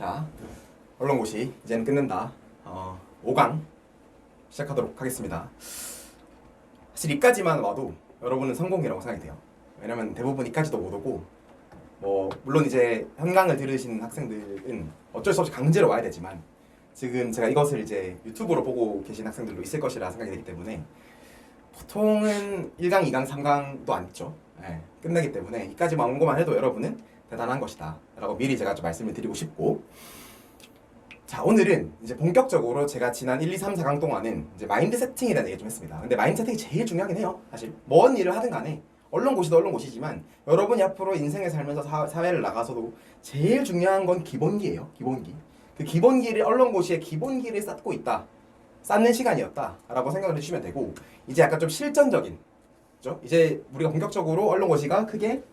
자, 언론고시 이제는 끝낸다. 5강 시작하도록 하겠습니다. 사실 이까지만 와도 여러분은 성공이라고 생각이 돼요. 왜냐면 대부분 이까지도 못 오고 물론 이제 현강을 들으시는 학생들은 어쩔 수 없이 강제로 와야 되지만 지금 제가 이것을 이제 유튜브로 보고 계신 학생들도 있을 것이라 생각이 되기 때문에 보통은 1강, 2강, 3강도 안 있죠. 끝내기 때문에 이까지만 온 것만 해도 여러분은 대단한 것이다 라고 미리 제가 좀 말씀을 드리고 싶고, 자, 오늘은 이제 본격적으로 제가 지난 1, 2, 3, 4강 동안은 이제 마인드 세팅에 대한 얘기 좀 했습니다. 근데 마인드 세팅이 제일 중요하긴 해요. 사실 뭔 일을 하든 간에 언론고시도 언론고시지만 여러분이 앞으로 인생을 살면서 사회를 나가서도 제일 중요한 건 기본기예요. 기본기. 그 기본기를 언론고시의 기본기를 쌓고 있다, 쌓는 시간이었다 라고 생각을 해주시면 되고, 이제 약간 좀 실전적인, 그죠? 이제 우리가 본격적으로 언론고시가 크게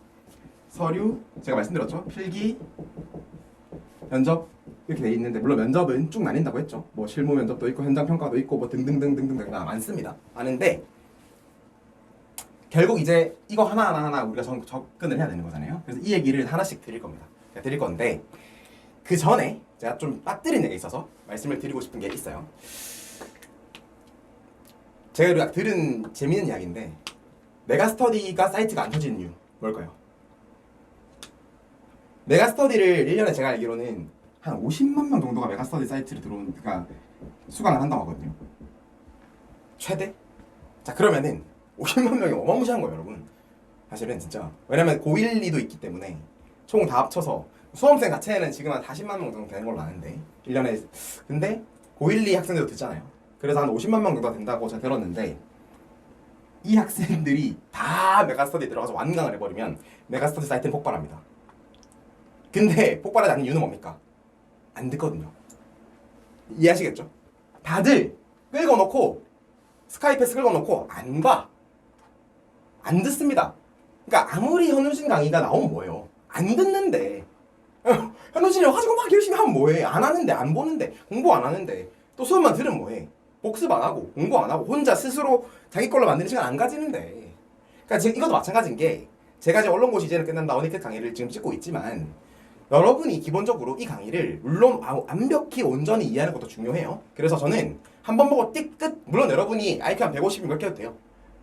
서류, 제가 말씀드렸죠, 필기, 면접 이렇게 돼 있는데, 물론 면접은 쭉 나뉜다고 했죠. 뭐 실무 면접도 있고 현장 평가도 있고 뭐 등등등등등 많습니다. 많은데 결국 이제 이거 하나하나 우리가 접근을 해야 되는 거잖아요. 그래서 이 얘기를 하나씩 드릴 겁니다. 드릴 건데 그 전에 제가 좀 빠뜨린 얘기가 있어서 말씀을 드리고 싶은 게 있어요. 제가 들은 재미있는 이야기인데, 메가스터디가 사이트가 안 터지는 이유 뭘까요? 메가스터디를 1년에 제가 알기로는 한 50만 명 정도가 메가스터디 사이트를 그러니까 수강을 한다고 하거든요. 최대? 자, 그러면은 50만 명이 어마무시한 거예요, 여러분. 사실은 진짜. 왜냐면 고1, 2도 있기 때문에 총 다 합쳐서 수험생 자체는 지금 한 40만 명 정도 되는 걸로 아는데 1년에. 근데 고1, 2 학생들도 듣잖아요. 그래서 한 50만 명 정도 된다고 제가 들었는데, 이 학생들이 다 메가스터디에 들어가서 완강을 해버리면 메가스터디 사이트는 폭발합니다. 근데 폭발하지 않는 이유는 뭡니까? 안 듣거든요. 이해하시겠죠? 다들 끌고 놓고 스카이패스 끌고 놓고 안 봐. 안 듣습니다. 그러니까 아무리 현우진 강의가 나오면 뭐예요? 안 듣는데. 현우진이 가지고 막 열심히 하면 뭐해? 안 하는데, 안 보는데, 공부 안 하는데, 또 수업만 들으면 뭐해? 복습 안 하고 공부 안 하고 혼자 스스로 자기 걸로 만드는 시간 안 가지는데. 그러니까 지금 이것도 마찬가지인 게, 제가 이제 언론고시 이제는 끝난다 어니텍 강의를 지금 찍고 있지만, 여러분이 기본적으로 이 강의를 물론 완벽히 온전히 이해하는 것도 중요해요. 그래서 저는 한 번 보고 띡 끝. 물론 여러분이 IQ 한 150이면 그렇게 해도 돼요.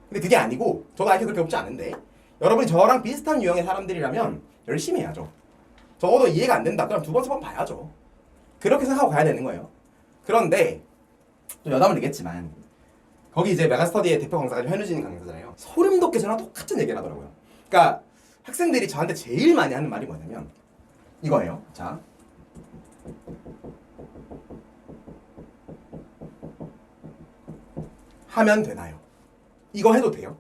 근데 그게 아니고, 저도 IQ 그렇게 높지 않은데 여러분이 저랑 비슷한 유형의 사람들이라면 열심히 해야죠. 적어도 이해가 안 된다 그럼 두 번, 세 번 봐야죠. 그렇게 생각하고 가야 되는 거예요. 그런데 또 여담을 내겠지만, 거기 이제 메가스터디의 대표 강사가 현우진 강사잖아요. 소름 돋게 저랑 똑같은 얘기를 하더라고요. 그러니까 학생들이 저한테 제일 많이 하는 말이 뭐냐면 이거예요. 자, 하면 되나요? 이거 해도 돼요?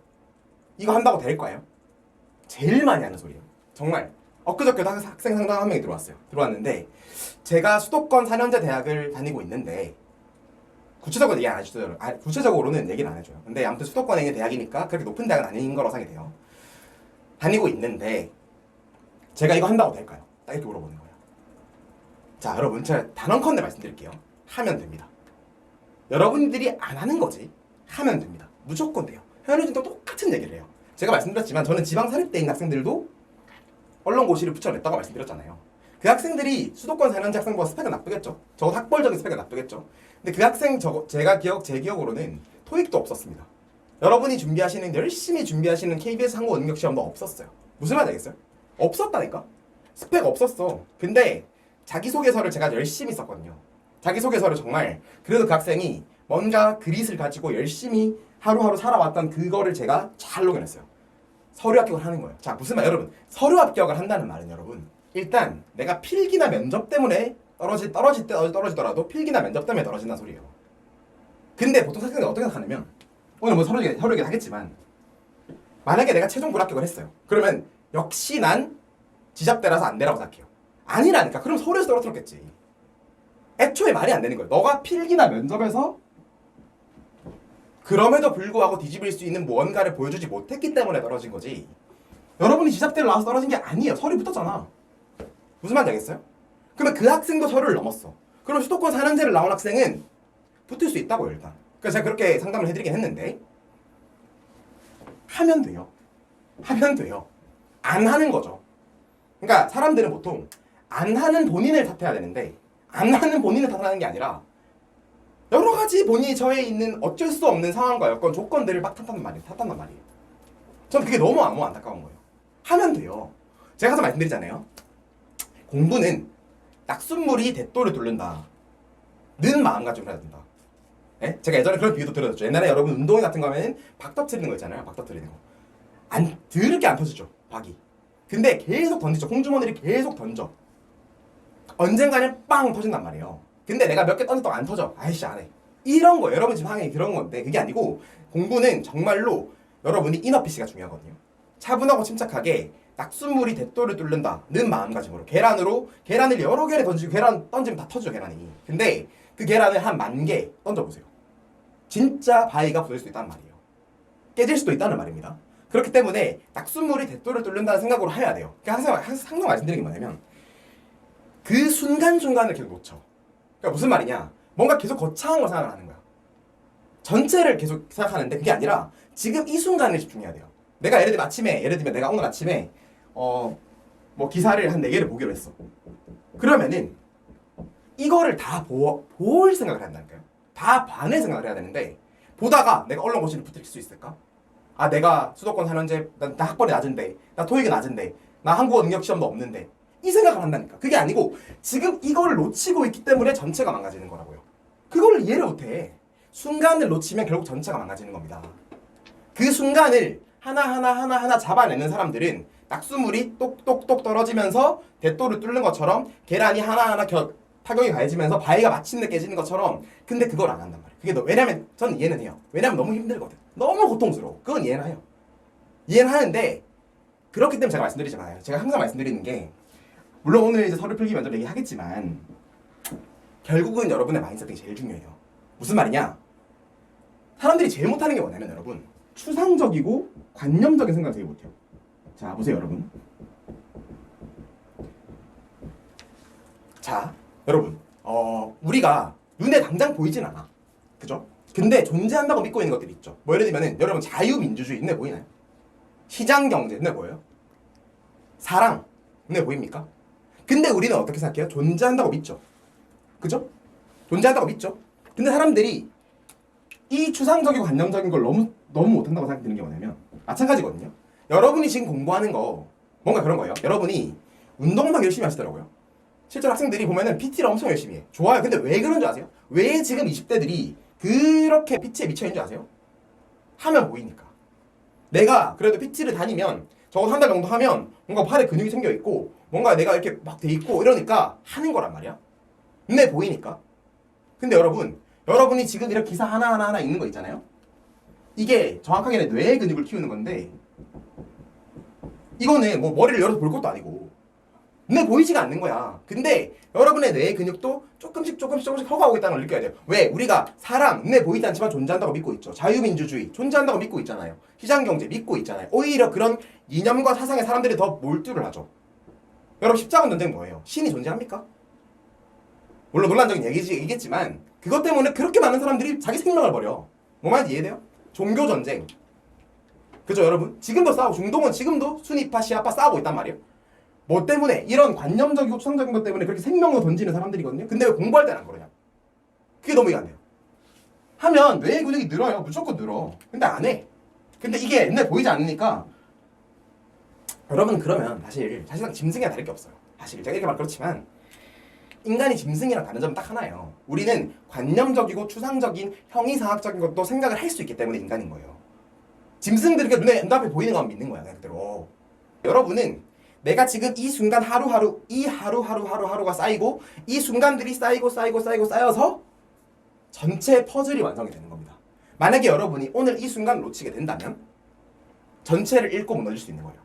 이거 한다고 될 거예요? 제일 많이 하는 소리예요. 정말. 엊그저께도 학생 상담 한 명이 들어왔는데, 제가 수도권 4년제 대학을 다니고 있는데, 구체적으로 얘기 안 해주죠. 구체적으로는 얘기는 안 해줘요. 근데 아무튼 수도권에 있는 대학이니까 그렇게 높은 대학은 아닌 거라고 생각이 돼요. 다니고 있는데 제가 이거 한다고 될까요? 딱 이렇게 물어보는 거예요. 자, 여러분, 제가 단언컨대 말씀드릴게요. 하면 됩니다. 여러분들이 안 하는 거지 하면 됩니다. 무조건 돼요. 현우진도 똑같은 얘기를 해요. 제가 말씀드렸지만 저는 지방사립대 있는 학생들도 언론고시를 붙여냈다고 말씀드렸잖아요. 그 학생들이 수도권 4년제 학생보다 스펙은 나쁘겠죠. 적어도 학벌적인 스펙은 나쁘겠죠. 근데 그 학생 제 기억으로는 토익도 없었습니다. 여러분이 열심히 준비하시는 KBS 한국 능력 시험도 없었어요. 무슨 말인지 알겠어요? 없었다니까? 스펙 없었어. 근데 자기소개서를 제가 열심히 썼거든요. 자기소개서를 정말, 그래도 그 학생이 뭔가 그릿을 가지고 열심히 하루하루 살아왔던 그거를 제가 잘 녹여냈어요. 서류 합격을 하는 거예요. 자, 무슨 말, 여러분, 서류 합격을 한다는 말은 여러분, 일단 내가 필기나 면접 때문에 떨어지더라도 필기나 면접 때문에 떨어진다는 소리예요. 근데 보통 학생들이 어떻게 생각하냐면, 오늘 뭐 서류 얘기 하겠지만, 만약에 내가 최종 불합격을 했어요. 그러면 역시 난 지잡대라서 안 되라고 생각해요. 아니라니까. 그럼 서류에서 떨어뜨렸겠지. 애초에 말이 안 되는 거예요. 너가 필기나 면접에서 그럼에도 불구하고 뒤집을 수 있는 무언가를 보여주지 못했기 때문에 떨어진 거지, 여러분이 지잡대를 나와서 떨어진 게 아니에요. 서류 붙었잖아. 무슨 말인지 알겠어요? 그러면 그 학생도 서류를 넘었어. 그럼 수도권 4년제를 나온 학생은 붙을 수 있다고요, 일단. 그래서 제가 그렇게 상담을 해드리긴 했는데, 하면 돼요. 하면 돼요. 안 하는 거죠. 그러니까 사람들은 보통 안 하는 본인을 탓해야 되는데 안 하는 본인을 탓하는 게 아니라 여러 가지 본인이 처해 있는 어쩔 수 없는 상황과 여건, 조건들을 막 탓한단 말이에요. 전 그게 너무 안타까운 거예요. 하면 돼요. 제가 항상 말씀드리잖아요. 공부는 낙숫물이 대도를 뚫는다 는 마음가짐을 해야 된다. 예? 제가 예전에 그런 비유도 들었죠. 옛날에 여러분 운동 같은 거 하면 박 터트리는 거 있잖아요. 박 터트리는 거. 드럽게 안 터지죠. 박이. 근데 계속 던지죠. 콩주머니를 계속 던져. 언젠가는 빵 터진단 말이에요. 근데 내가 몇 개 던졌다고 안 터져. 아이씨 안 해. 이런 거 여러분 지금 상황이 그런 건데 그게 아니고 공부는 정말로 여러분이 이너피시가 중요하거든요. 차분하고 침착하게 낙숫물이 대도를 뚫는다는 마음가짐으로 계란을 여러 개를 던지고 계란 던지면 다 터지죠 계란이. 근데 그 계란을 한 10,000개 던져보세요. 진짜 바위가 부서질 수 있다는 말이에요. 깨질 수도 있다는 말입니다. 그렇기 때문에 낙숫물이 대도를 뚫는다는 생각으로 해야 돼요. 그러니까 항상 말씀드리는 게 뭐냐면 그 순간순간을 계속 놓쳐. 그러니까 무슨 말이냐? 뭔가 계속 거창한 걸 생각을 하는 거야. 전체를 계속 생각하는데 그게 아니라 지금 이 순간에 집중해야 돼요. 내가 예를 들면 내가 오늘 아침에 뭐 기사를 한 4개를 보기로 했어. 그러면은 이거를 다 볼 생각을 한다니까요. 다 반을 생각을 해야 되는데 보다가 내가 언론 고시를 붙을 수 있을까? 아 내가 수도권 4년제 나 학벌이 낮은데 나 토익이 낮은데 나 한국어 능력 시험도 없는데 이 생각을 한다니까. 그게 아니고 지금 이거를 놓치고 있기 때문에 전체가 망가지는 거라고요. 그걸 이해를 못해. 순간을 놓치면 결국 전체가 망가지는 겁니다. 그 순간을 하나하나 잡아내는 사람들은 낙수물이 똑똑똑 떨어지면서 대도를 뚫는 것처럼 계란이 하나하나 타격이 가해지면서 바위가 마침내 깨지는 것처럼. 근데 그걸 안 한단 말이에요. 그게 왜냐면 저는 이해는 해요. 왜냐면 너무 힘들거든. 너무 고통스러워. 그건 이해는 해요. 이해는 하는데 그렇기 때문에 제가 말씀드리잖아요. 제가 항상 말씀드리는 게 물론 오늘 이제 서류 필기 면접 얘기하겠지만 결국은 여러분의 마인드세팅이 제일 중요해요. 무슨 말이냐? 사람들이 제일 못하는 게 뭐냐면 여러분 추상적이고 관념적인 생각을 되게 못해요. 자 보세요 여러분. 자 여러분 우리가 눈에 당장 보이진 않아. 그죠? 근데 존재한다고 믿고 있는 것들이 있죠. 뭐 예를 들면은 여러분 자유민주주의 눈에 보이나요? 시장경제 눈에 보여요? 사랑 눈에 보입니까? 근데 우리는 어떻게 생각해요? 존재한다고 믿죠. 그죠? 존재한다고 믿죠. 근데 사람들이 이 추상적이고 관념적인 걸 너무 못한다고 생각되는 게 뭐냐면 마찬가지거든요. 여러분이 지금 공부하는 거 뭔가 그런 거예요. 여러분이 운동만 열심히 하시더라고요. 실제로 학생들이 보면은 PT를 엄청 열심히 해. 좋아요. 근데 왜 그런 줄 아세요? 왜 지금 20대들이 그렇게 PT에 미쳐 있는 줄 아세요? 하면 보이니까. 내가 그래도 PT를 다니면 적어도 한 달 정도 하면 뭔가 팔에 근육이 생겨 있고 뭔가 내가 이렇게 막 돼 있고 이러니까 하는 거란 말이야. 눈에 보이니까. 근데 여러분이 지금 이런 기사 하나하나 읽는 거 있잖아요. 이게 정확하게는 뇌의 근육을 키우는 건데 이거는 뭐 머리를 열어서 볼 것도 아니고 눈에 보이지가 않는 거야. 근데 여러분의 뇌의 근육도 조금씩 커가고 있다는 걸 느껴야 돼요. 왜? 우리가 사람 눈에 보이지 않지만 존재한다고 믿고 있죠. 자유민주주의 존재한다고 믿고 있잖아요. 시장경제 믿고 있잖아요. 오히려 그런 이념과 사상의 사람들이 더 몰두를 하죠. 여러분 십자군 전쟁 뭐예요? 신이 존재합니까? 물론 논란적인 얘기겠지만 그것 때문에 그렇게 많은 사람들이 자기 생명을 버려. 뭐 말인지 이해돼요? 종교전쟁. 그죠 여러분? 지금도 싸우고 중동은 지금도 수니파 시아파 싸우고 있단 말이에요. 뭐 때문에? 이런 관념적이고 추상적인 것 때문에 그렇게 생명을 던지는 사람들이거든요. 근데 왜 공부할 때는 안 그러냐? 그게 너무 이해가 안 돼요. 하면 뇌의 근육이 늘어요. 무조건 늘어. 근데 안 해. 근데 이게 눈에 보이지 않으니까 여러분 그러면 사실상 짐승이랑 다를 게 없어요. 사실 제가 이렇게 말 그렇지만 인간이 짐승이랑 다른 점은 딱 하나예요. 우리는 관념적이고 추상적인 형이상학적인 것도 생각을 할 수 있기 때문에 인간인 거예요. 짐승들이 눈앞에 보이는 것만 믿는 거야. 그냥 그대로. 여러분은 내가 지금 이 순간 하루하루가 쌓이고 이 순간들이 쌓여서 전체 퍼즐이 완성이 되는 겁니다. 만약에 여러분이 오늘 이 순간을 놓치게 된다면 전체를 읽고 무너질 수 있는 거예요.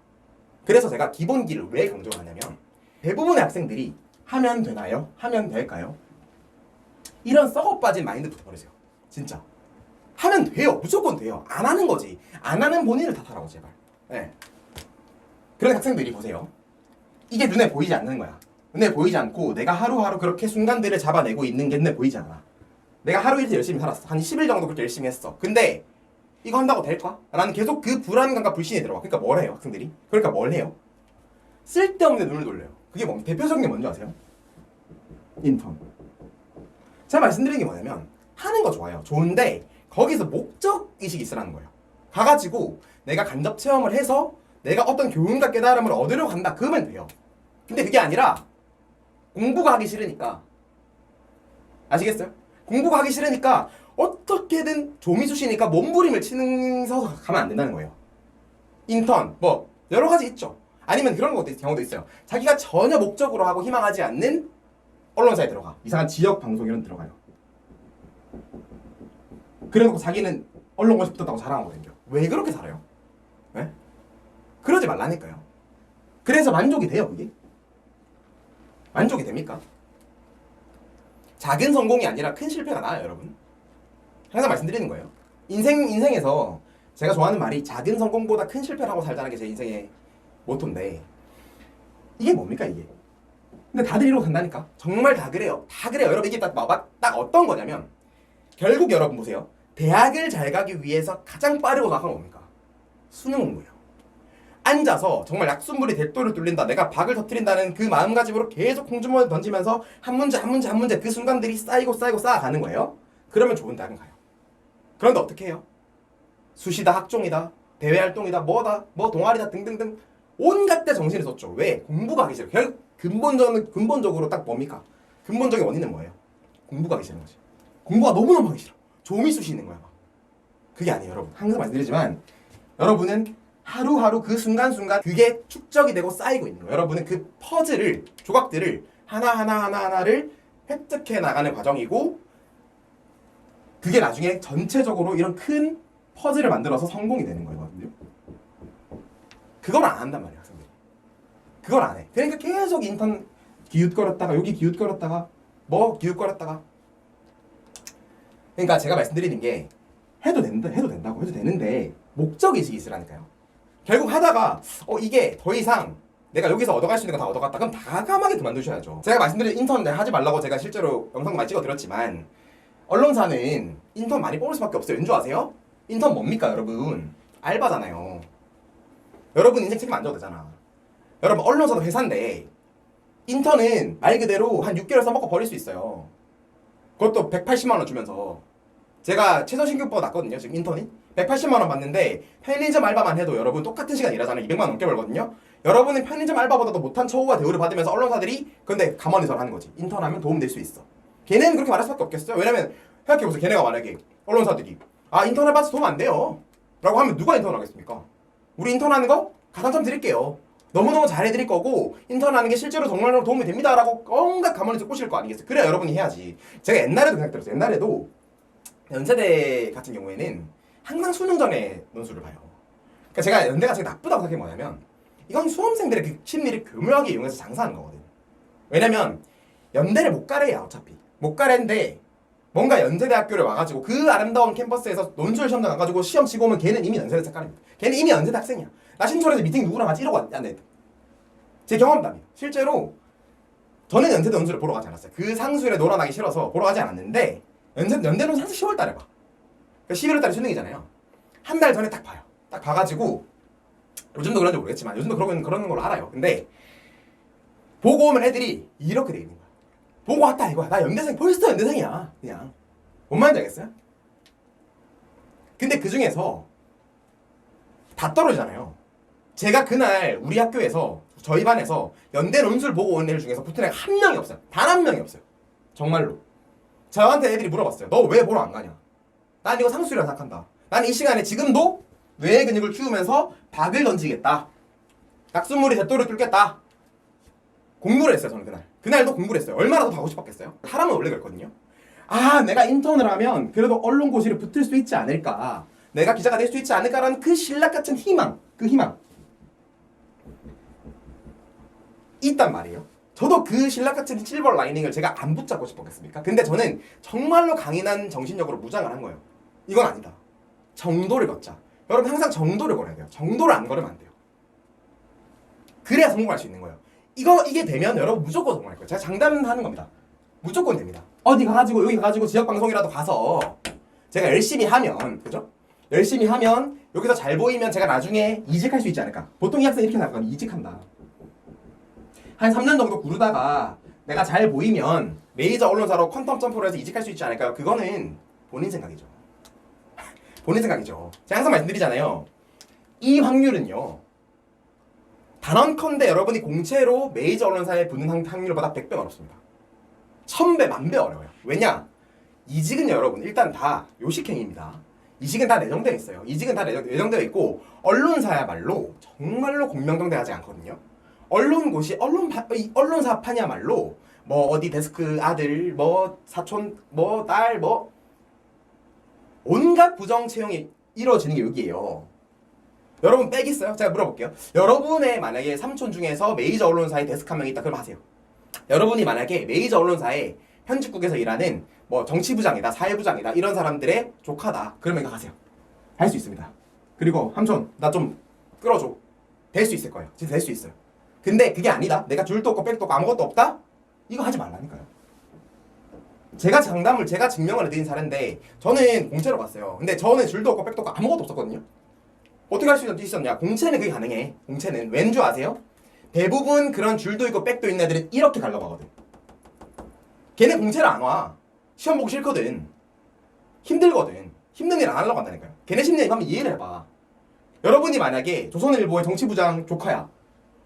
그래서 제가 기본기를 왜 강조를 하냐면 대부분의 학생들이 하면 되나요? 하면 될까요? 이런 썩어 빠진 마인드부터 버리세요. 진짜. 하면 돼요. 무조건 돼요. 안 하는 거지. 안 하는 본인을 탓하라고 제발. 네. 그런 학생들이 보세요. 이게 눈에 보이지 않는 거야. 눈에 보이지 않고 내가 하루하루 그렇게 순간들을 잡아내고 있는 게 눈에 보이지 않아. 내가 하루 이틀 열심히 살았어. 한 10일 정도 그렇게 열심히 했어. 근데 이거 한다고 될까? 라는 계속 그 불안감과 불신이 들어와. 그러니까 뭘 해요 학생들이? 그러니까 뭘 해요? 쓸데없는 눈을 돌려요. 그게 뭐 대표적인 게 뭔지 아세요? 인턴. 제가 말씀드리는 게 뭐냐면 하는 거 좋아요. 좋은데 거기서 목적의식이 있으라는 거예요. 가가지고 내가 간접 체험을 해서 내가 어떤 교훈과 깨달음을 얻으려 간다. 그러면 돼요. 근데 그게 아니라 공부가 하기 싫으니까, 아시겠어요? 공부가 하기 싫으니까 어떻게든 조미수시니까 몸부림을 치면서 가면 안 된다는 거예요. 인턴 뭐 여러 가지 있죠. 아니면 그런 경우도 있어요. 자기가 전혀 목적으로 하고 희망하지 않는 언론사에 들어가. 이상한 지역 방송 이런 데 들어가요. 그래놓고 자기는 언론 고시 붙었다고 자랑하거든요. 왜 그렇게 살아요? 네? 그러지 말라니까요. 그래서 만족이 돼요, 그게? 만족이 됩니까? 작은 성공이 아니라 큰 실패가 나아요, 여러분. 항상 말씀드리는 거예요. 인생에서 제가 좋아하는 말이 작은 성공보다 큰 실패를 하고 살자는 게 제 인생의 모토인데, 이게 뭡니까, 이게? 근데 다들 이러고 산다니까? 정말 다 그래요. 다 그래요. 여러분, 이게 딱 어떤 거냐면, 결국 여러분 보세요. 대학을 잘 가기 위해서 가장 빠르고 나간 뭡니까? 수능 공부예요. 앉아서 정말 약순물이 대도를 뚫린다. 내가 박을 터뜨린다는 그 마음가짐으로 계속 공주머니 던지면서 한 문제 그 순간들이 쌓이고 쌓아가는 거예요. 그러면 좋은 대학은 가요. 그런데 어떻게 해요? 수시다, 학종이다, 대외활동이다, 뭐다, 뭐 동아리다 등등등 온갖 데 정신을 썼죠. 왜? 공부가 하기 싫어. 결국 근본적으로 딱 뭡니까? 근본적인 원인은 뭐예요? 공부가 하기 싫은 거지. 공부가 너무너무 하기 싫어. 조미수시 있는 거야. 그게 아니에요, 여러분. 항상 말씀드리지만 여러분은 하루하루 그 순간순간 그게 축적이 되고 쌓이고 있는 거예요. 여러분은 그 퍼즐을, 조각들을 하나를 획득해 나가는 과정이고, 그게 나중에 전체적으로 이런 큰 퍼즐을 만들어서 성공이 되는 거거든요. 그걸 안 한단 말이에요, 학생들이. 그걸 안 해. 그러니까 계속 인턴 기웃거렸다가 여기 기웃거렸다가 뭐 기웃거렸다가. 그러니까 제가 말씀드리는 게 해도 되는데 목적의식이 있으라니까요. 결국 하다가 이게 더 이상 내가 여기서 얻어갈 수 있는 거 다 얻어갔다. 그럼 과감하게 그만두셔야죠. 제가 말씀드린 인턴 하지 말라고 제가 실제로 영상도 많이 찍어드렸지만, 언론사는 인턴 많이 뽑을 수밖에 없어요. 왠지 아세요? 인턴 뭡니까 여러분? 알바잖아요. 여러분 인생 책임 안 져도 되잖아. 여러분 언론사도 회사인데 인턴은 말 그대로 한 6개월 써먹고 버릴 수 있어요. 그것도 180만 원 주면서. 제가 최저신급보다 낫거든요. 지금 인턴이 180만 원 받는데 편의점 알바만 해도 여러분 똑같은 시간 일하잖아요. 200만 원 넘게 벌거든요. 여러분은 편의점 알바보다도 못한 처우와 대우를 받으면서 언론사들이 근데 가만히 서 하는 거지. 인턴하면 도움 될 수 있어. 걔네는 그렇게 말할 수밖에 없겠어요. 왜냐면 생각해보세요. 걔네가 만약에 언론사들이 인턴 해봐서 도움 안 돼요 라고 하면 누가 인턴 하겠습니까? 우리 인턴하는 거 가산점 드릴게요. 너무너무 잘해드릴 거고 인턴하는 게 실제로 정말로 도움이 됩니다 라고 온갖 가만히서 꼬실 거 아니겠어요? 그래야 여러분이 해야지. 제가 옛날에도 생각들었어요. 옛날에도 연세대 같은 경우에는 항상 수능 전에 논술을 봐요. 그러니까 제가 연대가 제일 나쁘다고 생각한 게 뭐냐면, 이건 수험생들의 그 심리를 교묘하게 이용해서 장사하는 거거든. 왜냐면 연대를 못 가래야 어차피. 못 가래인데 뭔가 연세대학교를 와가지고 그 아름다운 캠퍼스에서 논술 시험장 가가지고 시험 치고 오면 걔는 이미 연세대 작가입니다. 걔는 이미 연세대 학생이야. 나 신촌에서 미팅 누구랑 같이 이러고 왔냐. 제 경험담이에요. 실제로 저는 연세대 논술을 보러 가지 않았어요. 그 상술에 놀아나기 싫어서 보러 가지 않았는데, 연대는 사실 10월 달에 봐. 그러니까 11월 달에 수능이잖아요. 한 달 전에 딱 봐요. 딱 봐가지고, 요즘도 그런지 모르겠지만 요즘도 그런 걸로 알아요. 근데 보고 오면 애들이 이렇게 돼 있는 거야. 보고 왔다 이거야. 나 연대생, 벌써 연대생이야. 그냥. 뭔 말인지 알겠어요? 근데 그 중에서 다 떨어지잖아요. 제가 그날 우리 학교에서 저희 반에서 연대 논술 보고 온 애들 중에서 붙은 애가 한 명이 없어요. 단 한 명이 없어요. 정말로. 저한테 애들이 물어봤어요. 너 왜 보러 안 가냐? 난 이거 상술이라 생각한다. 난 이 시간에 지금도 뇌의 근육을 키우면서 박을 던지겠다. 약순물이 대도를 뚫겠다. 공부를 했어요. 저는 그날도 공부를 했어요. 얼마나 더 가고 싶었겠어요? 사람은 원래 그렇거든요. 내가 인턴을 하면 그래도 언론고시를 붙을 수 있지 않을까, 내가 기자가 될 수 있지 않을까라는 그 신락같은 희망, 그 희망 있단 말이에요. 저도 그 신락같은 실버 라이닝을 제가 안 붙잡고 싶었겠습니까? 근데 저는 정말로 강인한 정신력으로 무장을 한 거예요. 이건 아니다. 정도를 걷자. 여러분 항상 정도를 걸어야 돼요. 정도를 안 걸으면 안 돼요. 그래야 성공할 수 있는 거예요. 이게 되면 여러분 무조건 성공할 거예요. 제가 장담하는 겁니다. 무조건 됩니다. 어디 가가지고 여기 가가지고 지역방송이라도 가서 제가 열심히 하면, 그죠? 열심히 하면 여기서 잘 보이면 제가 나중에 이직할 수 있지 않을까. 보통 이 학생이 이렇게 나가면 이직한다. 한 3년 정도 구르다가 내가 잘 보이면 메이저 언론사로 퀀텀 점프를 해서 이직할 수 있지 않을까요? 그거는 본인 생각이죠. 본인 생각이죠. 제가 항상 말씀드리잖아요. 이 확률은요. 단언컨대 여러분이 공채로 메이저 언론사에 붙는 확률보다 100배 어렵습니다. 1000배, 1000배 어려워요. 왜냐? 이직은 여러분 일단 다 요식행위입니다. 이직은 다 내정되어 있어요. 이직은 다 내정되어 있고 언론사야말로 정말로 공명정대하지 않거든요. 언론사판이야말로 뭐 어디 데스크 아들, 뭐 사촌, 뭐 딸, 뭐 온갖 부정 채용이 이루어지는 게 여기예요. 여러분 백 있어요? 제가 물어볼게요. 여러분의 만약에 삼촌 중에서 메이저 언론사에 데스크 한 명 있다 그럼 하세요. 여러분이 만약에 메이저 언론사에 편집국에서 일하는 뭐 정치부장이다, 사회부장이다 이런 사람들의 조카다 그러면 이거 하세요. 할 수 있습니다. 그리고 삼촌 나 좀 끌어줘. 될 수 있을 거예요. 진짜 될 수 있어요. 근데 그게 아니다. 내가 줄도 없고 백도 없고 아무것도 없다? 이거 하지 말라니까요. 제가 증명을 해드린 사례인데 저는 공채로 갔어요. 근데 저는 줄도 없고 백도 없고 아무것도 없었거든요. 어떻게 할 수 있었냐? 공채는 그게 가능해. 공채는 왠 줄 아세요? 대부분 그런 줄도 있고 백도 있는 애들은 이렇게 가려고 하거든. 걔네 공채를 안 와. 시험 보기 싫거든. 힘들거든. 힘든 일 안 하려고 한다니까요. 걔네 심리 한번 이해를 해봐. 여러분이 만약에 조선일보의 정치부장 조카야.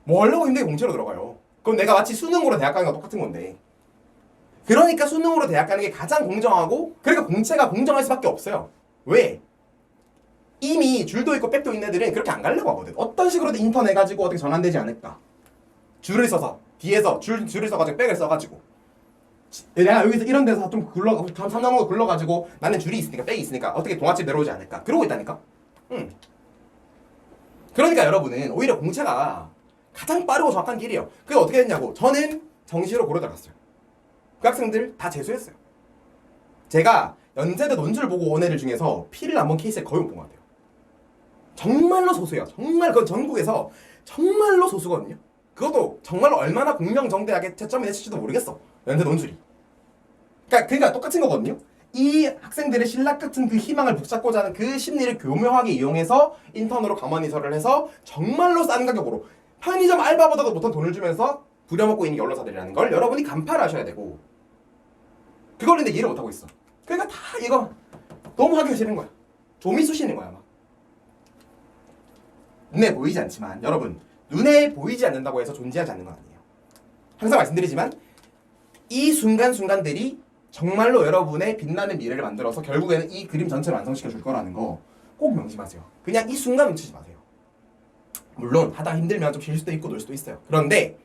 뭐 하려고 힘들게 공채로 들어가요. 그럼 내가 마치 수능으로 대학 가는 거 똑같은 건데. 그러니까 수능으로 대학 가는 게 가장 공정하고 그러니까 공채가 공정할 수밖에 없어요. 왜? 이미 줄도 있고 백도 있는 애들은 그렇게 안 가려고 하거든. 어떤 식으로든 인턴 해가지고 어떻게 전환되지 않을까. 줄을 서서 뒤에서 줄을 써가지고 백을 써가지고 내가 여기서 이런 데서 좀 굴러가고 3년으로 굴러가지고 나는 줄이 있으니까 백이 있으니까 어떻게 동아집 내려오지 않을까. 그러고 있다니까. 그러니까 여러분은 오히려 공채가 가장 빠르고 정확한 길이에요. 그게 어떻게 됐냐고. 저는 정시로 고려 들어갔어요. 그 학생들 다 재수했어요. 제가 연세대 논술 보고 온 애들 중에서 피를 안 본 케이스를 거의 못 본 것 같아요. 정말로 소수예요. 정말 그건 전국에서 정말로 소수거든요. 그것도 정말로 얼마나 공명정대하게 채점이 됐을지도 모르겠어. 연세 논술이. 그러니까 똑같은 거거든요. 이 학생들의 신락 같은 그 희망을 붙잡고자 하는 그 심리를 교묘하게 이용해서 인턴으로 가만히서를 해서 정말로 싼 가격으로 편의점 알바보다도 못한 돈을 주면서 부려먹고 있는 언론사들이라는 걸 여러분이 간파를 하셔야 되고 그걸 근데 이해를 못하고 있어. 그러니까 다 이거 너무 하기 싫은 거야. 좀이 쑤시는 거야 막. 눈에 보이지 않지만 여러분 눈에 보이지 않는다고 해서 존재하지 않는 건 아니에요. 항상 말씀드리지만 이 순간순간들이 정말로 여러분의 빛나는 미래를 만들어서 결국에는 이 그림 전체를 완성시켜 줄 거라는 거 꼭 명심하세요. 그냥 이 순간 놓치지 마세요. 물론 하다 힘들면 좀 쉴 수도 있고 놀 수도 있어요. 그런데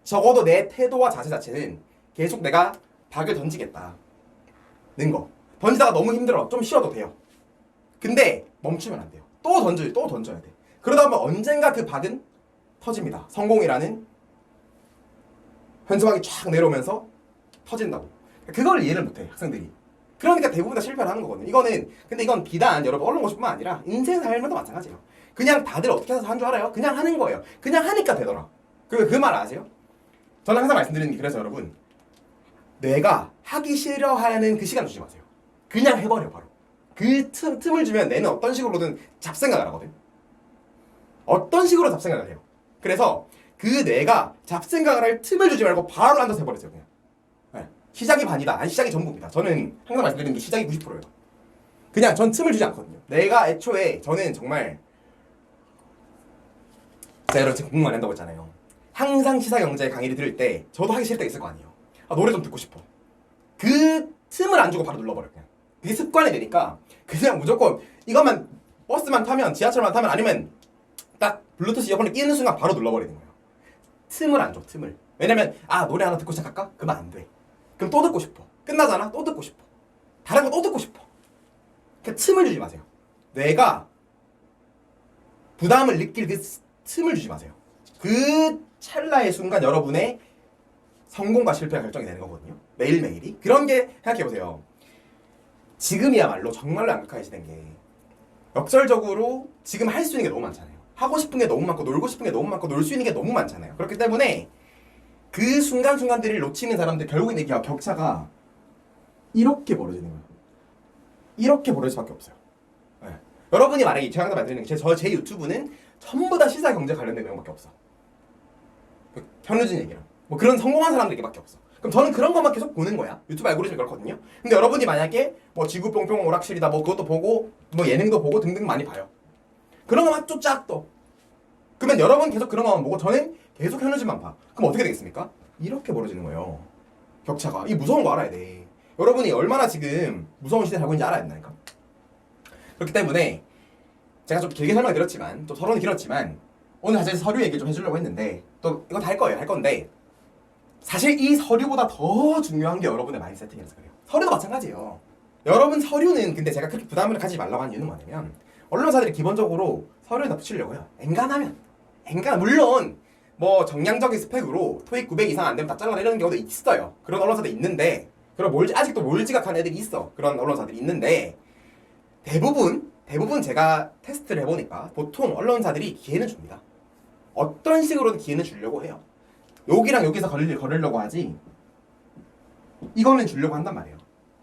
적어도 내 태도와 자세 자체는 계속 내가 박을 던지겠다는 거. 던지다가 너무 힘들어. 좀 쉬어도 돼요. 근데 멈추면 안 돼요. 또 던져야 돼. 그러다 보면 언젠가 그 박은 터집니다. 성공이라는 현수막이 쫙 내려오면서 터진다고. 그걸 이해를 못해 학생들이. 그러니까 대부분 다 실패를 하는 거거든요. 근데 이건 비단 여러분 언론 고시뿐만 아니라 인생 살면도 마찬가지예요. 그냥 다들 어떻게 해서 한 줄 알아요? 그냥 하는 거예요. 그냥 하니까 되더라. 그 말 아세요? 저는 항상 말씀드리는 게 그래서 여러분 뇌가 하기 싫어하는 그 시간 주지 마세요. 그냥 해버려 바로. 그 틈을 주면 뇌는 어떤 식으로든 잡생각을 하거든. 어떤 식으로 잡생각을 해요. 그래서 그 뇌가 잡생각을 할 틈을 주지 말고 바로 앉아서 해버리세요. 그냥. 네. 시작이 반이다. 아니 시작이 전부입니다. 저는 항상 말씀드리는 게 시작이 90%예요. 그냥 전 틈을 주지 않거든요. 내가 애초에 저는 정말 제가 여러분 지금 공부만 한다고 했잖아요. 항상 시사경제 강의를 들을 때 저도 하기 싫을 때 있을 거 아니에요. 노래 좀 듣고 싶어. 그 틈을 안 주고 바로 눌러버려요. 그냥. 그게 습관이 되니까 그냥 무조건 이것만 버스만 타면 지하철만 타면 아니면 딱 블루투스 이어폰을 끼는 순간 바로 눌러버리는 거예요. 틈을 안 줘. 틈을. 왜냐면 노래 하나 듣고 시작할까? 그러면 안 돼. 그럼 또 듣고 싶어. 끝나잖아? 또 듣고 싶어. 다른 거 또 듣고 싶어. 그러니까 틈을 주지 마세요. 뇌가 부담을 느낄 그 틈을 주지 마세요. 그 찰나의 순간 여러분의 성공과 실패가 결정이 되는 거거든요. 매일매일이. 그런 게 생각해보세요. 지금이야말로 정말로 양극화의 시대인 게 역설적으로 지금 할 수 있는 게 너무 많잖아요. 하고 싶은 게 너무 많고 놀고 싶은 게 너무 많고 놀 수 있는 게 너무 많잖아요. 그렇기 때문에 그 순간순간들을 놓치는 사람들 결국에 격차가 이렇게 벌어지는 거예요. 이렇게 벌어질 수밖에 없어요. 네. 여러분이 만약에 제가 항상 말드리는 게 제 유튜브는 전부 다 시사 경제 관련된 내용밖에 없어. 현우진 얘기랑 뭐 그런 성공한 사람들에게밖에 없어. 그럼 저는 그런 것만 계속 보는 거야. 유튜브 알고리즘이 그렇거든요. 근데 여러분이 만약에 뭐 지구 뿅뿅 오락실이다 뭐 그것도 보고 뭐 예능도 보고 등등 많이 봐요. 그런 것만 쫓아 또. 그러면 여러분 계속 그런 것만 보고 저는 계속 현우진만 봐. 그럼 어떻게 되겠습니까? 이렇게 벌어지는 거예요. 격차가. 이 무서운 거 알아야 돼. 여러분이 얼마나 지금 무서운 시대에 살고 있는지 알아야 된다니까. 그렇기 때문에 제가 좀 길게 설명드렸지만 좀 서론이 길었지만 오늘 사실 서류 얘기 좀 해주려고 했는데 또 이거 다 할 거예요. 할 건데 사실 이 서류보다 더 중요한 게 여러분의 마인드 세팅이라서 그래요. 서류도 마찬가지예요. 여러분 서류는 근데 제가 그렇게 부담을 가지지 말라고 하는 이유는 뭐냐면 언론사들이 기본적으로 서류에다 붙이려고요. 엔간하면 물론 뭐 정량적인 스펙으로 토익 900 이상 안 되면 다 잘라 이러는 경우도 있어요. 그런 언론사도 있는데 그런 아직도 몰지각한 애들이 있어. 그런 언론사들이 있는데 대부분 제가 테스트를 해보니까 보통 언론사들이 기회는 줍니다. 어떤 식으로든 기회는 주려고 해요. 여기랑 여기서 걸으려고 하지 이거는 주려고 한단 말이에요.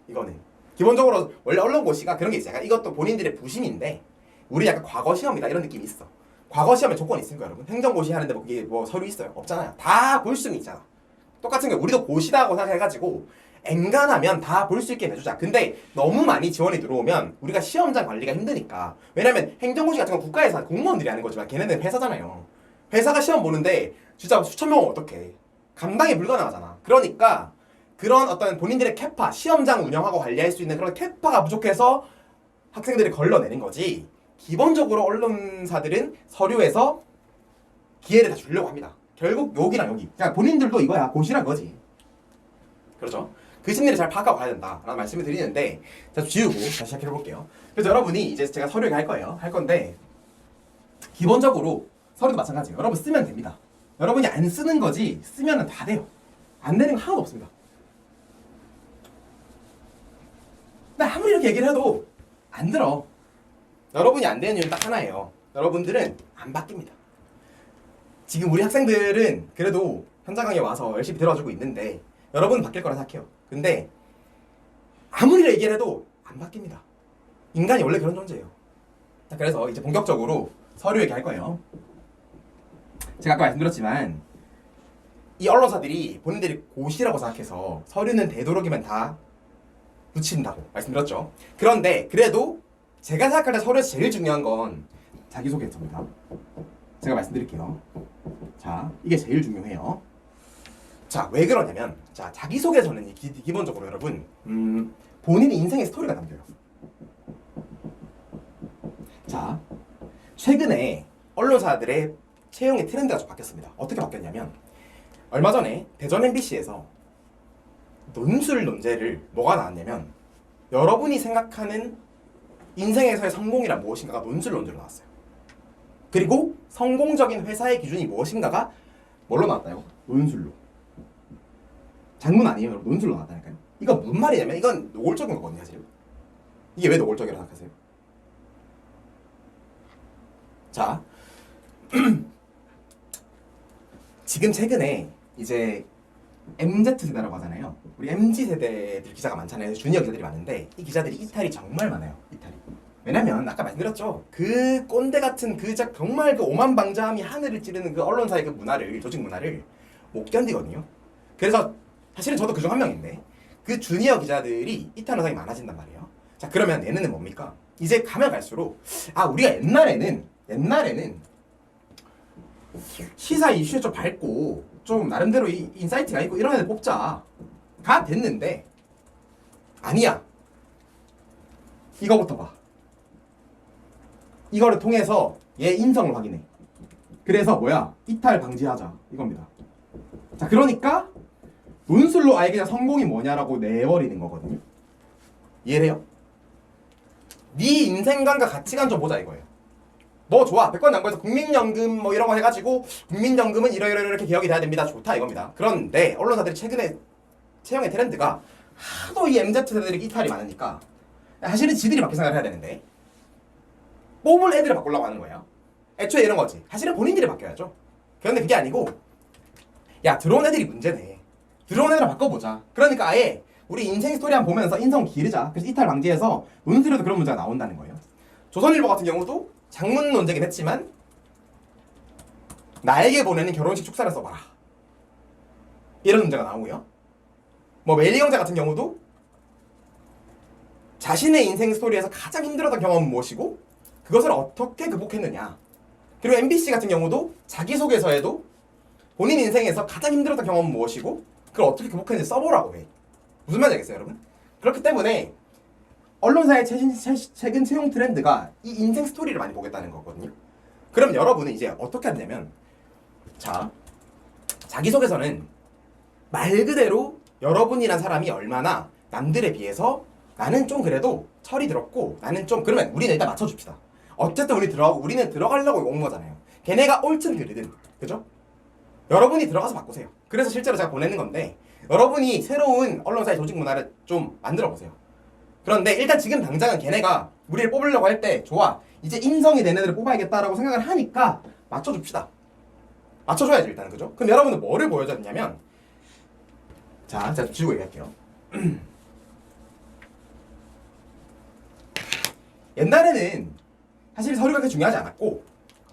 이거는 기본적으로 원래 언론고시가 그런 게 있어요. 약간 이것도 본인들의 부심인데 우리 약간 과거 시험이다 이런 느낌이 있어. 과거 시험에 조건이 있습니까 여러분? 행정고시 하는데 뭐 그게 뭐 서류 있어요? 없잖아요. 다 볼 수는 있잖아. 똑같은 게 우리도 고시다고 생각해가지고 엔간하면 다 볼 수 있게 해주자. 근데 너무 많이 지원이 들어오면 우리가 시험장 관리가 힘드니까. 왜냐면 행정고시 같은 건 국가에서 공무원들이 하는 거지만 걔네는 회사잖아요. 회사가 시험 보는데 진짜 수천 명은 어떡해. 감당이 불가능하잖아. 그러니까 그런 어떤 본인들의 캐파, 시험장 운영하고 관리할 수 있는 그런 캐파가 부족해서 학생들이 걸러내는 거지. 기본적으로 언론사들은 서류에서 기회를 다 주려고 합니다. 결국 여기랑 여기. 그러니까 본인들도 이거야. 고시란 거지. 그렇죠? 그 심리를 잘 파악하고 가야 된다라는 말씀을 드리는데 자, 좀 지우고 다시 시작해볼게요. 그래서 여러분이 이제 제가 서류에 할 거예요. 할 건데 기본적으로 서류도 마찬가지예요. 여러분 쓰면 됩니다. 여러분이 안 쓰는 거지 쓰면은 다 돼요. 안 되는 거 하나도 없습니다. 근데 아무리 이렇게 얘기를 해도 안 들어. 여러분이 안 되는 이유는 딱 하나예요. 여러분들은 안 바뀝니다. 지금 우리 학생들은 그래도 현장 강의에 와서 열심히 들어주고 있는데 여러분은 바뀔 거라 생각해요. 근데 아무리 얘기를 해도 안 바뀝니다. 인간이 원래 그런 존재예요. 자, 그래서 이제 본격적으로 서류 얘기할 거예요. 제가 아까 말씀드렸지만 이 언론사들이 본인들이 고시라고 생각해서 서류는 되도록이면 다 붙인다고 말씀드렸죠. 그런데 그래도 제가 생각할 때 서류에서 제일 중요한 건 자기소개서입니다. 제가 말씀드릴게요. 자, 이게 제일 중요해요. 자, 왜 그러냐면 자, 자기소개서는 기본적으로 여러분 본인의 인생의 스토리가 담겨요. 자, 최근에 언론사들의 채용의 트렌드가 좀 바뀌었습니다. 어떻게 바뀌었냐면 얼마 전에 대전 MBC에서 논술 논제를 뭐가 나왔냐면 여러분이 생각하는 인생에서의 성공이란 무엇인가가 논술 논제로 나왔어요. 그리고 성공적인 회사의 기준이 무엇인가가 뭘로 나왔다요? 논술로. 장문 아니에요, 여러분. 논술로 나왔다니까요. 이거 무슨 말이냐면 이건 노골적인 거거든요, 사실. 이게 왜 노골적이라고 생각하세요? 자, 지금 최근에 이제 MZ세대라고 하잖아요. 우리 MZ세대들 기자가 많잖아요. 주니어 기자들이 많은데 이 기자들이 이탈이 정말 많아요. 이탈이. 왜냐면 아까 말씀드렸죠. 그 꼰대 같은 그 정말 그 오만방자함이 하늘을 찌르는 그 언론사의 그 문화를, 조직 문화를 못 견디거든요. 그래서 사실은 저도 그중 한 명인데 그 주니어 기자들이 이탈 현상이 많아진단 말이에요. 자, 그러면 얘네는 뭡니까? 이제 가면 갈수록 우리가 옛날에는 시사 이슈에 좀 밝고 좀 나름대로 인사이트가 있고 이런 애들 뽑자 가 됐는데 아니야. 이거부터 봐. 이거를 통해서 얘 인성을 확인해. 그래서 뭐야? 이탈 방지하자 이겁니다. 자, 그러니까 논술로 아예 그냥 성공이 뭐냐라고 내버리는 거거든요. 이해해요? 네 인생관과 가치관 좀 보자 이거예요. 너 좋아. 백번양보에서 국민연금 뭐 이런 거 해가지고 국민연금은 이렇게 개혁이 돼야 됩니다. 좋다 이겁니다. 그런데 언론사들이 최근에 채용의 트렌드가 하도 이 MZ세대들이 이탈이 많으니까 사실은 지들이 바뀌 생각을 해야 되는데 뽑을 애들을 바꾸려고 하는 거예요. 애초에 이런 거지. 사실은 본인들이 바뀌어야죠. 그런데 그게 아니고 야, 들어온 애들이 문제네. 들어온 애들을 바꿔보자. 그러니까 아예 우리 인생 스토리 한번 보면서 인성 기르자. 그래서 이탈 방지해서 논술에도 그런 문제가 나온다는 거예요. 조선일보 같은 경우도 장문 논제긴 했지만 나에게 보내는 결혼식 축사를 써봐라. 이런 문제가 나오고요. 뭐 메리 형제 같은 경우도 자신의 인생 스토리에서 가장 힘들었던 경험은 무엇이고 그것을 어떻게 극복했느냐. 그리고 MBC 같은 경우도 자기소개서에도 본인 인생에서 가장 힘들었던 경험은 무엇이고 그걸 어떻게 극복했는지 써보라고 해. 무슨 말인지 알겠어요, 여러분? 그렇기 때문에 언론사의 최근 채용 트렌드가 이 인생 스토리를 많이 보겠다는 거거든요. 그럼 여러분은 이제 어떻게 하냐면, 자, 자기소개서는 말 그대로 여러분이란 사람이 얼마나 남들에 비해서 나는 좀 그래도 철이 들었고 나는 좀, 그러면 우리는 일단 맞춰줍시다. 어쨌든 우리는 들어가려고 온 거잖아요. 걔네가 옳든 그르든, 그죠? 여러분이 들어가서 바꾸세요. 그래서 실제로 제가 보내는 건데, 여러분이 새로운 언론사의 조직 문화를 좀 만들어 보세요. 그런데 일단 지금 당장은 걔네가 우리를 뽑으려고 할 때 좋아, 이제 인성이 된 애들을 뽑아야겠다라고 생각을 하니까 맞춰줍시다. 맞춰줘야지 일단은, 그죠? 그럼 여러분은 뭐를 보여줘야 되냐면, 자, 제가 좀 지우고 얘기할게요. 옛날에는 사실 서류가 그렇게 중요하지 않았고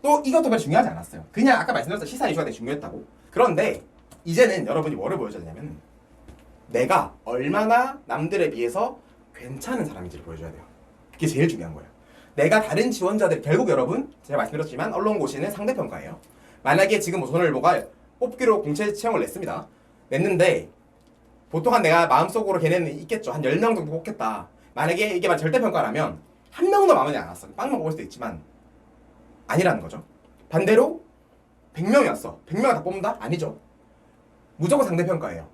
또 이것도 별로 중요하지 않았어요. 그냥 아까 말씀드렸던 시사 이슈가 되게 중요했다고. 그런데 이제는 여러분이 뭐를 보여줘야 되냐면 내가 얼마나 남들에 비해서 괜찮은 사람인지를 보여줘야 돼요. 그게 제일 중요한 거예요. 내가 다른 지원자들, 결국 여러분 제가 말씀드렸지만 언론고시는 상대평가예요. 만약에 지금 뭐 조선일보가 뽑기로 공채 채용을 냈습니다. 냈는데 보통 한 내가 마음속으로 걔네는 있겠죠. 한 10명 정도 뽑겠다. 만약에 이게 절대평가라면 한 명도 마음에 안 왔어. 빵만 뽑을 수도 있지만 아니라는 거죠. 반대로 100명이 왔어. 100명을 다 뽑는다? 아니죠. 무조건 상대평가예요.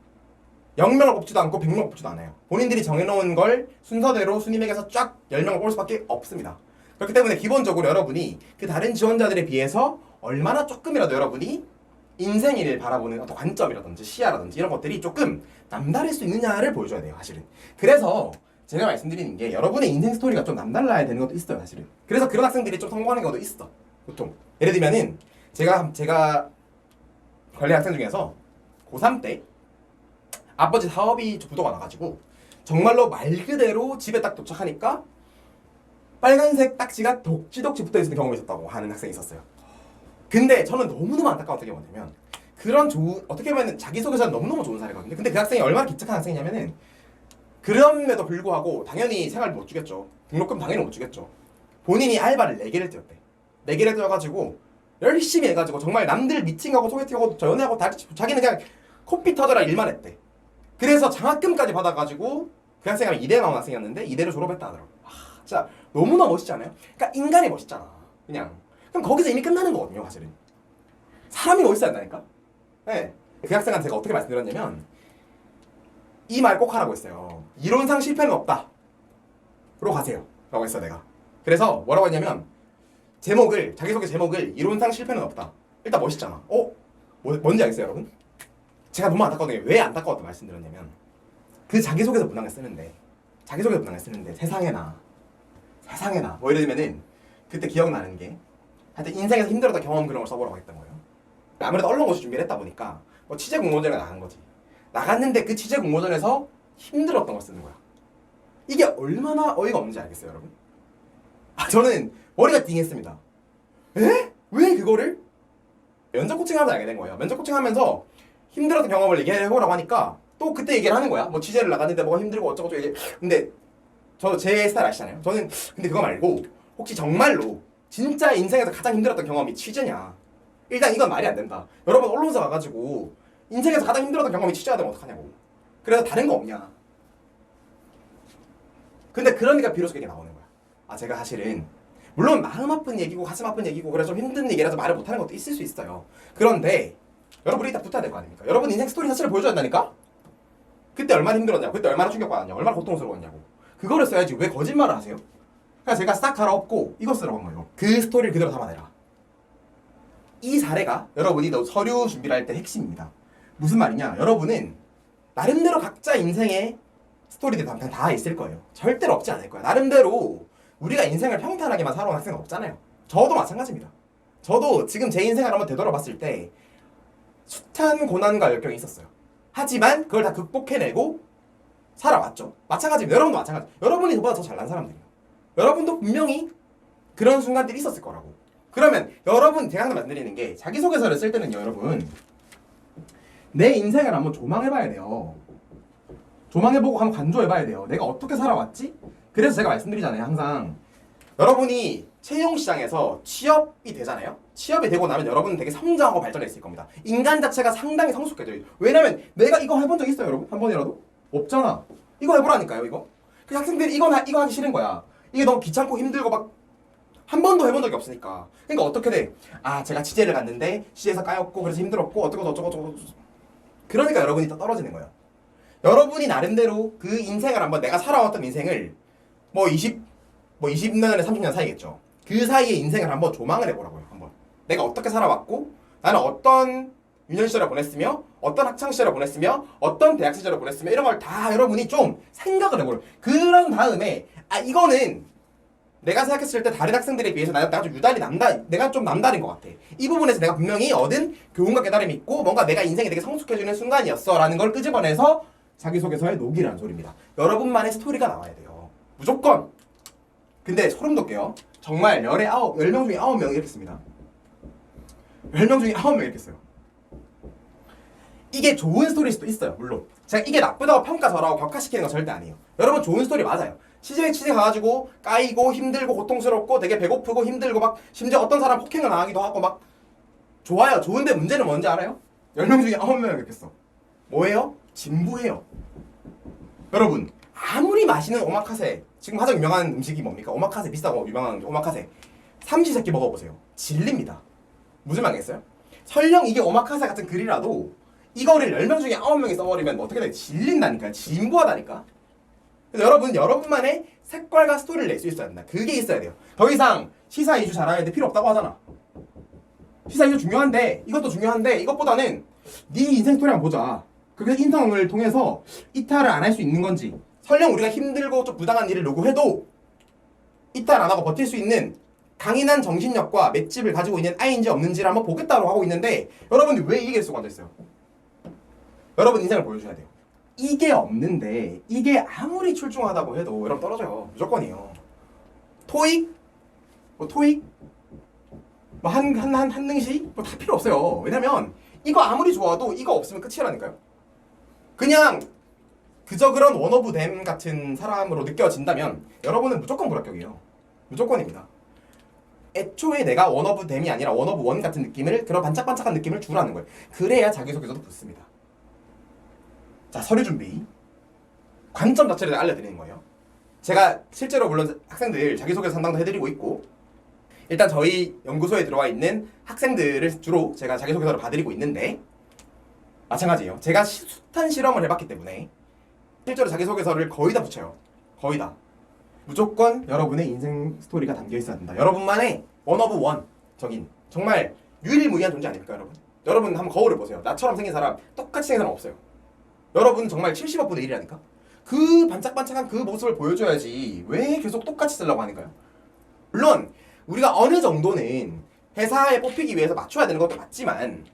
0명을 뽑지도 않고 100명을 뽑지도 않아요. 본인들이 정해놓은 걸 순서대로 순위 매겨서 쫙 10명을 뽑을 수밖에 없습니다. 그렇기 때문에 기본적으로 여러분이 그 다른 지원자들에 비해서 얼마나 조금이라도 여러분이 인생을 바라보는 어떤 관점이라든지 시야라든지 이런 것들이 조금 남다를 수 있느냐를 보여줘야 돼요, 사실은. 그래서 제가 말씀드리는 게 여러분의 인생 스토리가 좀 남달라야 되는 것도 있어요, 사실은. 그래서 그런 학생들이 좀 성공하는 경우도 있어, 보통. 예를 들면은 제가 관리 학생 중에서 고3 때 아버지 사업이 부도가 나가지고 정말로 말 그대로 집에 딱 도착하니까 빨간색 딱지가 독지독지 붙어있는 경험이 있었다고 하는 학생이 있었어요. 근데 저는 너무너무 안타까웠던 게 뭐냐면 그런 어떻게 보면 자기소개서는 너무너무 좋은 사례거든요. 근데 그 학생이 얼마나 기특한 학생이냐면은 그럼에도 불구하고 당연히 생활 못 주겠죠. 등록금 당연히 못 주겠죠. 본인이 알바를 4개를 뛰었대. 4개를 뛰어가지고 열심히 해가지고 정말 남들 미팅하고 소개팅하고 연애하고 다 자기는 그냥 코피 터져라 일만 했대. 그래서 장학금까지 받아가지고 그 학생이 이대 나온 학생이었는데 이대를 졸업했다 하더라고. 진짜 너무나 멋있지 않아요? 그러니까 인간이 멋있잖아. 그냥 그럼 거기서 이미 끝나는 거거든요, 사실은. 사람이 멋있어야 한다니까? 네. 그 학생한테 제가 어떻게 말씀드렸냐면 이 말 꼭 하라고 했어요. 이론상 실패는 없다. 로 가세요. 라고 했어, 내가. 그래서 뭐라고 했냐면 자기소개 제목을 이론상 실패는 없다. 일단 멋있잖아. 뭔지 알겠어요, 여러분? 제가 너무 안타까웠던 게 왜 안타까웠다 말씀드렸냐면 그 자기소개서 문항을 쓰는데 세상에나 뭐 예를 들면은 그때 기억나는 게 하여튼 인생에서 힘들었던 경험 그런 걸 써보라고 했던 거예요. 아무래도 언론고시 준비를 했다 보니까 뭐 취재 공모전에 나간 거지. 나갔는데 그 취재 공모전에서 힘들었던 걸 쓰는 거야. 이게 얼마나 어이가 없는지 알겠어요, 여러분? 저는 머리가 띵했습니다. 에? 왜 그거를? 면접 코칭하면서 알게 된 거예요. 면접 코칭하면서 힘들었던 경험을 얘기해보라고 하니까 또 그때 얘기를 하는 거야. 뭐 취재를 나갔는데 뭐가 힘들고 어쩌고저쩌고 얘기. 근데 제 스타일 아시잖아요. 저는 근데 그거 말고 혹시 정말로 진짜 인생에서 가장 힘들었던 경험이 취재냐? 일단 이건 말이 안 된다. 여러분 언론사 가가지고 인생에서 가장 힘들었던 경험이 취재가 되면 어떡하냐고. 그래서 다른 거 없냐? 근데 그러니까 비로소 이게 나오는 거야. 제가 사실은 물론 마음 아픈 얘기고 가슴 아픈 얘기고 그래서 좀 힘든 얘기라서 말을 못하는 것도 있을 수 있어요. 그런데 여러분이 딱 붙어야 될 거 아닙니까? 여러분 인생 스토리 자체를 보여줘야 한다니까? 그때 얼마나 힘들었냐고, 그때 얼마나 충격받았냐고, 얼마나 고통스러웠냐고. 그거를 써야지 왜 거짓말을 하세요? 그래서 제가 싹 갈아엎고 이거 쓰라고 한 거예요. 그 스토리를 그대로 담아내라. 이 사례가 여러분이 서류 준비를 할 때 핵심입니다. 무슨 말이냐? 여러분은 나름대로 각자 인생의 스토리들이 다 있을 거예요. 절대로 없지 않을 거야. 나름대로 우리가 인생을 평탄하게만 살아온 학생은 없잖아요. 저도 마찬가지입니다. 저도 지금 제 인생을 한번 되돌아봤을 때 숱한 고난과 역경이 있었어요. 하지만 그걸 다 극복해내고 살아왔죠. 마찬가지입니다. 여러분도 마찬가지. 여러분이 저보다 더 잘난 사람들이에요. 여러분도 분명히 그런 순간들이 있었을 거라고. 그러면 여러분 제가 항상 말씀드리는 게 자기소개서를 쓸 때는요, 여러분 내 인생을 한번 조망해봐야 돼요. 조망해보고 한번 간조해봐야 돼요. 내가 어떻게 살아왔지? 그래서 제가 말씀드리잖아요. 항상 여러분이 채용시장에서 취업이 되잖아요. 취업이 되고 나면 여러분은 되게 성장하고 발전했을 겁니다. 인간 자체가 상당히 성숙해져요. 왜냐면 내가 이거 해본 적 있어요, 여러분? 한 번이라도? 없잖아. 이거 해보라니까요, 이거. 그 학생들이 이거 하기 싫은 거야. 이게 너무 귀찮고 힘들고 막 한 번도 해본 적이 없으니까. 그러니까 어떻게 돼? 아, 제가 취재를 갔는데 취재에서 까였고 그래서 힘들었고 어쩌고 저쩌고. 그러니까 여러분이 또 떨어지는 거예요. 여러분이 나름대로 그 인생을 한번 내가 살아왔던 인생을 뭐 20년에 30년 사이겠죠. 그 사이에 인생을 한번 조망을 해보라고요. 한번 내가 어떻게 살아왔고 나는 어떤 유년 시절을 보냈으며 어떤 학창 시절을 보냈으며 어떤 대학 시절을 보냈으며 이런 걸 다 여러분이 좀 생각을 해보래요. 그런 다음에 아 이거는 내가 생각했을 때 다른 학생들에 비해서 내가 좀 유달리 내가 좀 남다른 것 같아. 이 부분에서 내가 분명히 얻은 교훈과 깨달음이 있고 뭔가 내가 인생이 되게 성숙해지는 순간이었어 라는 걸 끄집어내서 자기소개서에 녹이라는 소리입니다. 여러분만의 스토리가 나와야 돼요. 무조건. 근데 소름 돋게요. 정말 10명 중에 9명이 이렇게 씁니다. 10명 중에 9명이 이렇게 써요. 이게 좋은 스토리일 수도 있어요. 물론 제가 이게 나쁘다고 평가절하고 격하시키는 건 절대 아니에요. 여러분 좋은 스토리 맞아요. 취재 가가지고 까이고 힘들고 고통스럽고 되게 배고프고 힘들고 막 심지어 어떤 사람 폭행을 당하기도 하고 막 좋아요. 좋은데 문제는 뭔지 알아요? 10명 중에 9명이 이렇게 써. 뭐예요? 진부해요. 여러분 아무리 맛있는 오마카세 지금 가장 유명한 음식이 뭡니까? 오마카세 비싸고 유명한 오마카세 삼시세끼 먹어보세요. 질립니다. 무슨 말이겠어요? 설령 이게 오마카세 같은 글이라도 이거를 10명 중에 9명이 써버리면 어떻게 돼? 질린다니까요. 진부하다니까. 그래서 여러분만의 색깔과 스토리를 낼 수 있어야 된다. 그게 있어야 돼요. 더 이상 시사 이슈 잘하는데 필요 없다고 하잖아. 시사 이슈 중요한데 이것도 중요한데 이것보다는 네 인생 스토리 한번 보자. 그래서 인성을 통해서 이탈을 안 할 수 있는 건지 설령 우리가 힘들고 좀 부당한 일을 요구해도 이탈 안 하고 버틸 수 있는 강인한 정신력과 맷집을 가지고 있는 아이인지 없는지를 한번 보겠다고 하고 있는데 여러분이 왜 이길 수가 앉아있어요? 여러분 인생을 보여줘야 돼요. 이게 없는데 이게 아무리 출중하다고 해도 여러분 떨어져요. 무조건이에요. 토익? 토익? 한능시? 다 필요 없어요. 왜냐면 이거 아무리 좋아도 이거 없으면 끝이라니까요. 그냥 그저 그런 원오브 댐 같은 사람으로 느껴진다면 여러분은 무조건 불합격이에요. 무조건입니다. 애초에 내가 원오브 댐이 아니라 원오브 원 같은 느낌을 그런 반짝반짝한 느낌을 주라는 거예요. 그래야 자기소개서도 붙습니다. 자, 서류 준비. 관점 자체를 알려드리는 거예요. 제가 실제로 물론 학생들 자기소개서 상담도 해드리고 있고 일단 저희 연구소에 들어와 있는 학생들을 주로 제가 자기소개서를 봐드리고 있는데 마찬가지예요. 제가 숱한 실험을 해봤기 때문에 실제로 자기소개서를 거의 다 붙여요. 거의 다. 무조건 여러분의 인생 스토리가 담겨 있어야 된다. 여러분만의 원 오브 원적인 정말 유일무이한 존재 아닙니까 여러분? 여러분 한번 거울을 보세요. 나처럼 생긴 사람 똑같이 생긴 사람 없어요. 여러분 정말 70억 분의 1이라니까? 그 반짝반짝한 그 모습을 보여줘야지 왜 계속 똑같이 쓰려고 하는가요? 물론 우리가 어느 정도는 회사에 뽑히기 위해서 맞춰야 되는 것도 맞지만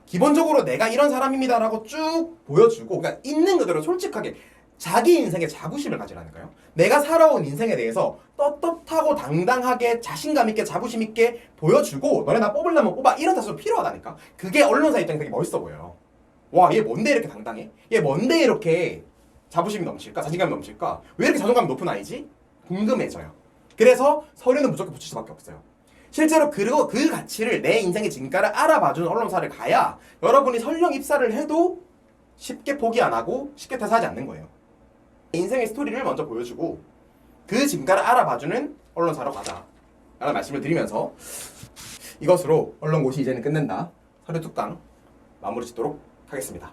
기본적으로 내가 이런 사람입니다 라고 쭉 보여주고 그러니까 있는 그대로 솔직하게 자기 인생에 자부심을 가지라니까요. 내가 살아온 인생에 대해서 떳떳하고 당당하게 자신감 있게 자부심 있게 보여주고 너네 나 뽑으려면 뽑아 이런 자세가 필요하다니까. 그게 언론사 입장에 되게 멋있어 보여요. 와, 얘 뭔데 이렇게 당당해? 얘 뭔데 이렇게 자부심이 넘칠까? 자신감이 넘칠까? 왜 이렇게 자존감이 높은 아이지? 궁금해져요. 그래서 서류는 무조건 붙일 수밖에 없어요. 실제로 그리고 그 가치를 내 인생의 진가를 알아봐주는 언론사를 가야 여러분이 설령 입사를 해도 쉽게 포기 안 하고 쉽게 퇴사하지 않는 거예요. 인생의 스토리를 먼저 보여주고 그 진가를 알아봐주는 언론사로 가자 라는 말씀을 드리면서 이것으로 언론고시 이제는 끝낸다 서류 특강 마무리 짓도록 하겠습니다.